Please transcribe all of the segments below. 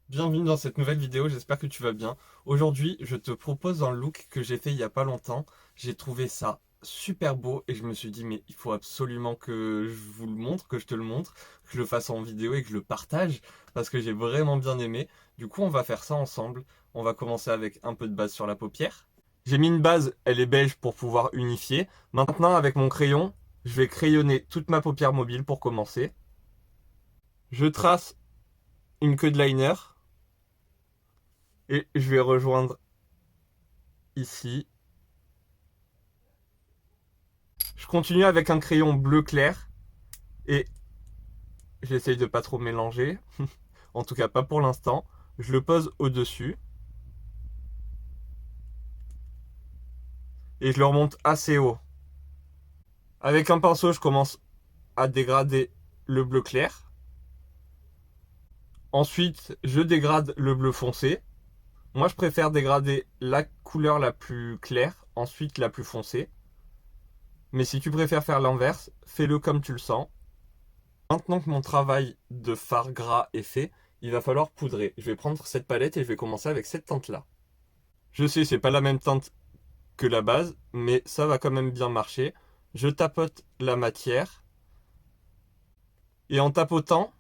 Bienvenue dans cette nouvelle vidéo, j'espère que tu vas bien. Aujourd'hui, je te propose un look que j'ai fait il y a pas longtemps. J'ai trouvé ça super beau et je me suis dit mais il faut absolument que je vous le montre, que je te le montre, que je le fasse en vidéo et que je le partage parce que j'ai vraiment bien aimé. Du coup, on va faire ça ensemble. On va commencer avec un peu de base sur la paupière. J'ai mis une base, elle est beige pour pouvoir unifier. Maintenant, avec mon crayon, je vais crayonner toute ma paupière mobile pour commencer. Je trace une queue de liner. Et je vais rejoindre ici. Je continue avec un crayon bleu clair et j'essaye de pas trop mélanger. En tout cas, pas pour l'instant. Je le pose au-dessus et je le remonte assez haut. Avec un pinceau, je commence à dégrader le bleu clair. Ensuite, je dégrade le bleu foncé. Moi, je préfère dégrader la couleur la plus claire, ensuite la plus foncée. Mais si tu préfères faire l'inverse, fais-le comme tu le sens. Maintenant que mon travail de fard gras est fait, il va falloir poudrer. Je vais prendre cette palette et je vais commencer avec cette teinte-là. Je sais, c'est pas la même teinte que la base, mais ça va quand même bien marcher. Je tapote la matière et en tapotant,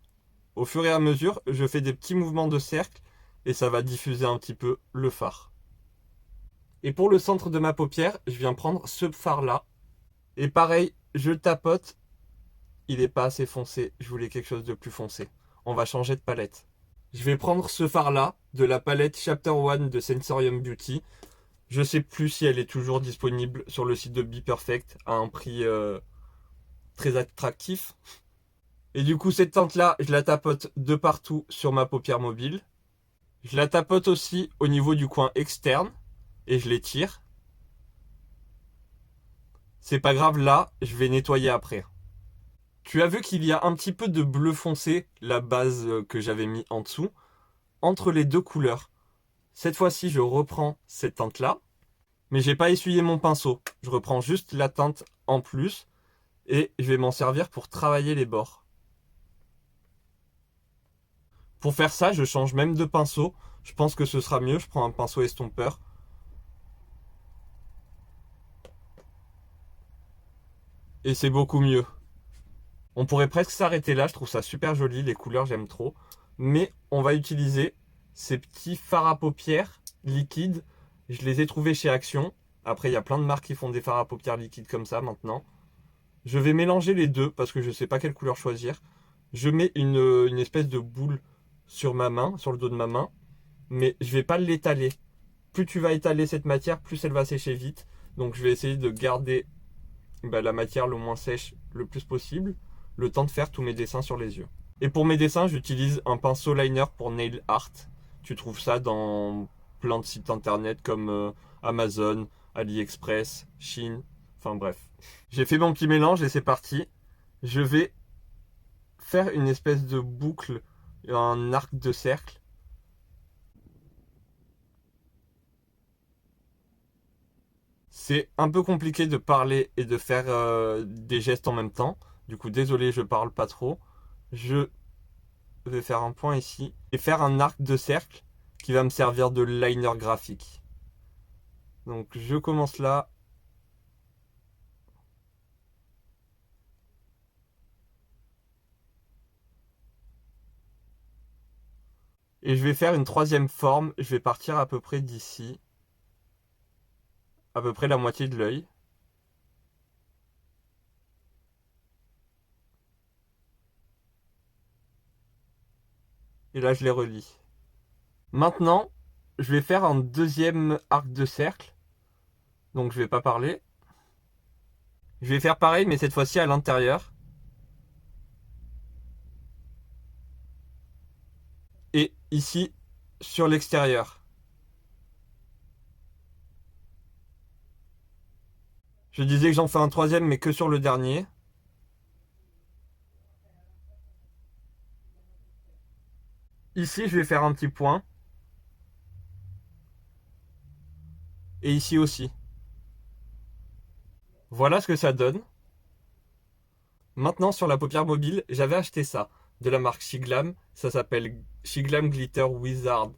au fur et à mesure, je fais des petits mouvements de cercle et ça va diffuser un petit peu le fard. Et pour le centre de ma paupière, je viens prendre ce fard-là. Et pareil, je tapote. Il n'est pas assez foncé, je voulais quelque chose de plus foncé. On va changer de palette. Je vais prendre ce fard-là, de la palette Chapter One de Sensorium Beauty. Je sais plus si elle est toujours disponible sur le site de Be Perfect à un prix très attractif. Et du coup, cette teinte-là, je la tapote de partout sur ma paupière mobile. Je la tapote aussi au niveau du coin externe et je l'étire. C'est pas grave, là, je vais nettoyer après. Tu as vu qu'il y a un petit peu de bleu foncé, la base que j'avais mis en dessous, entre les deux couleurs. Cette fois-ci, je reprends cette teinte-là, mais j'ai pas essuyé mon pinceau. Je reprends juste la teinte en plus et je vais m'en servir pour travailler les bords. Pour faire ça, je change même de pinceau. Je pense que ce sera mieux. Je prends un pinceau estompeur. Et c'est beaucoup mieux. On pourrait presque s'arrêter là. Je trouve ça super joli. Les couleurs, j'aime trop. Mais on va utiliser ces petits fards à paupières liquides. Je les ai trouvés chez Action. Après, il y a plein de marques qui font des fards à paupières liquides comme ça maintenant. Je vais mélanger les deux parce que je ne sais pas quelle couleur choisir. Je mets une espèce de boule sur ma main, sur le dos de ma main, mais je vais pas l'étaler. Plus tu vas étaler cette matière, plus elle va sécher vite. Donc je vais essayer de garder la matière le moins sèche le plus possible, le temps de faire tous mes dessins sur les yeux. Et pour mes dessins, j'utilise un pinceau liner pour nail art. Tu trouves ça dans plein de sites internet comme Amazon, AliExpress, Chine, enfin bref. J'ai fait mon petit mélange et c'est parti. Je vais faire une espèce de boucle, un arc de cercle. C'est un peu compliqué de parler et de faire des gestes en même temps. Du coup, désolé, je parle pas trop. Je vais faire un point ici et faire un arc de cercle qui va me servir de liner graphique. Donc je commence là. Et je vais faire une troisième forme. Je vais partir à peu près d'ici. À peu près la moitié de l'œil. Et là, je les relie. Maintenant, je vais faire un deuxième arc de cercle. Donc je vais pas parler. Je vais faire pareil, mais cette fois-ci à l'intérieur. Et ici, sur l'extérieur. Je disais que j'en fais un troisième, mais que sur le dernier. Ici, je vais faire un petit point. Et ici aussi. Voilà ce que ça donne. Maintenant, sur la paupière mobile, j'avais acheté ça. de la marque Shiglam. Ça s'appelle Shiglam Glitter Wizard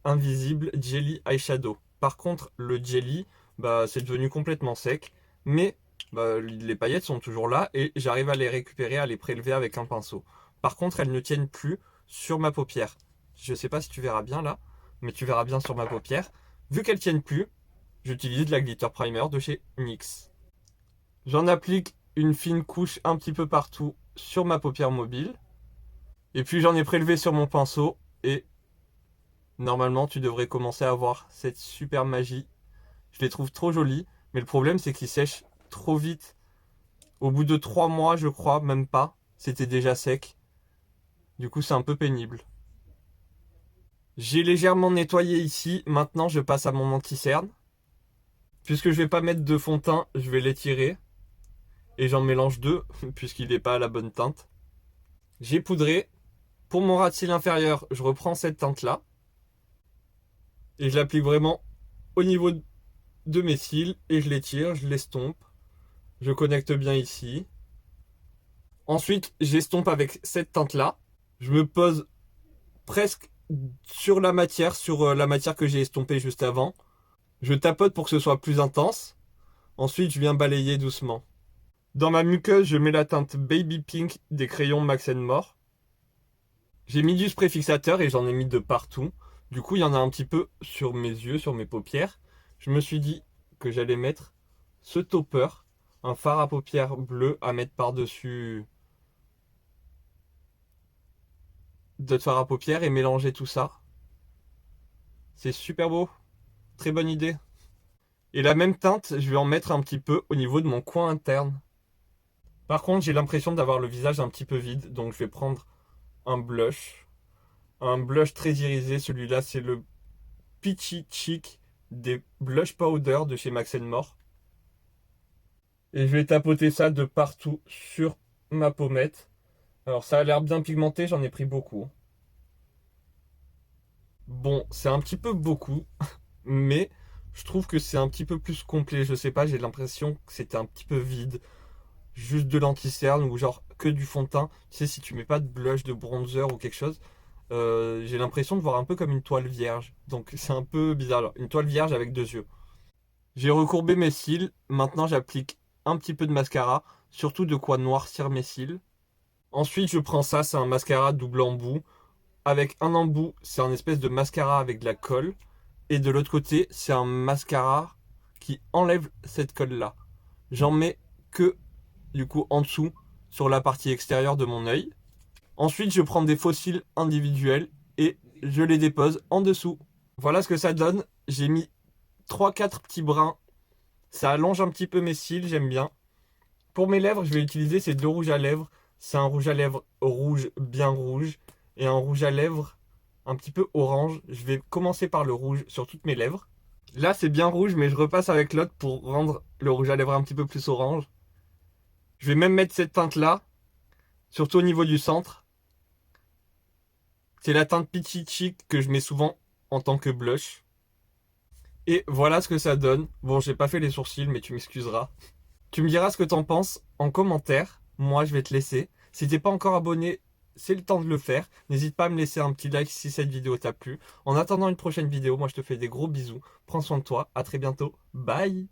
Invisible Jelly Eyeshadow. Par contre, le jelly, bah, c'est devenu complètement sec, mais bah, les paillettes sont toujours là et j'arrive à les récupérer, à les prélever avec un pinceau. Par contre, elles ne tiennent plus sur ma paupière. Je sais pas si tu verras bien là, mais tu verras bien sur ma paupière. Vu qu'elles tiennent plus, j'utilise de la glitter primer de chez NYX. J'en applique une fine couche un petit peu partout sur ma paupière mobile. Et puis j'en ai prélevé sur mon pinceau et normalement tu devrais commencer à voir cette super magie. Je les trouve trop jolies, mais le problème c'est qu'ils sèchent trop vite. Au bout de 3 mois, je crois, même pas, c'était déjà sec. Du coup c'est un peu pénible. J'ai légèrement nettoyé ici, maintenant je passe à mon anti-cerne. Puisque je vais pas mettre de fond de teint, je vais l'étirer. Et j'en mélange deux, puisqu'il n'est pas à la bonne teinte. J'ai poudré. Pour mon ras de cils inférieur, je reprends cette teinte-là. Et je l'applique vraiment au niveau de mes cils. Et je l'étire, je l'estompe. Je connecte bien ici. Ensuite, j'estompe avec cette teinte-là. Je me pose presque sur la matière que j'ai estompée juste avant. Je tapote pour que ce soit plus intense. Ensuite, je viens balayer doucement. Dans ma muqueuse, je mets la teinte Baby Pink des crayons Max More. J'ai mis du spray fixateur et j'en ai mis de partout. Du coup, il y en a un petit peu sur mes yeux, sur mes paupières. Je me suis dit que j'allais mettre ce topper, un fard à paupières bleu à mettre par-dessus d'autres fards à paupières et mélanger tout ça. C'est super beau. Très bonne idée. Et la même teinte, je vais en mettre un petit peu au niveau de mon coin interne. Par contre, j'ai l'impression d'avoir le visage un petit peu vide, donc je vais prendre un blush. Un blush très irisé, celui-là c'est le Peachy Cheek des Blush Powder de chez Max More. Et je vais tapoter ça de partout sur ma pommette. Alors ça a l'air bien pigmenté, j'en ai pris beaucoup. Bon, c'est un petit peu beaucoup, mais je trouve que c'est un petit peu plus complet. Je sais pas, j'ai l'impression que c'était un petit peu vide. Juste de l'anti-cerne ou genre que du fond de teint. Tu sais, si tu mets pas de blush, de bronzer ou quelque chose, j'ai l'impression de voir un peu comme une toile vierge. Donc c'est un peu bizarre. Alors, une toile vierge avec deux yeux. J'ai recourbé mes cils. Maintenant, j'applique un petit peu de mascara. Surtout de quoi noircir mes cils. Ensuite, je prends ça. C'est un mascara double embout. Avec un embout, c'est un espèce de mascara avec de la colle. Et de l'autre côté, c'est un mascara qui enlève cette colle-là. J'en mets que, du coup, en dessous, sur la partie extérieure de mon œil. Ensuite, je prends des faux cils individuels et je les dépose en dessous. Voilà ce que ça donne. J'ai mis 3-4 petits brins. Ça allonge un petit peu mes cils, j'aime bien. Pour mes lèvres, je vais utiliser ces deux rouges à lèvres. C'est un rouge à lèvres rouge, bien rouge, et un rouge à lèvres un petit peu orange. Je vais commencer par le rouge sur toutes mes lèvres. Là, c'est bien rouge, mais je repasse avec l'autre pour rendre le rouge à lèvres un petit peu plus orange. Je vais même mettre cette teinte-là, surtout au niveau du centre. C'est la teinte Peachy Cheek que je mets souvent en tant que blush. Et voilà ce que ça donne. Bon, j'ai pas fait les sourcils, mais tu m'excuseras. Tu me diras ce que t'en penses en commentaire. Moi, je vais te laisser. Si t'es pas encore abonné, c'est le temps de le faire. N'hésite pas à me laisser un petit like si cette vidéo t'a plu. En attendant une prochaine vidéo, moi je te fais des gros bisous. Prends soin de toi. À très bientôt. Bye!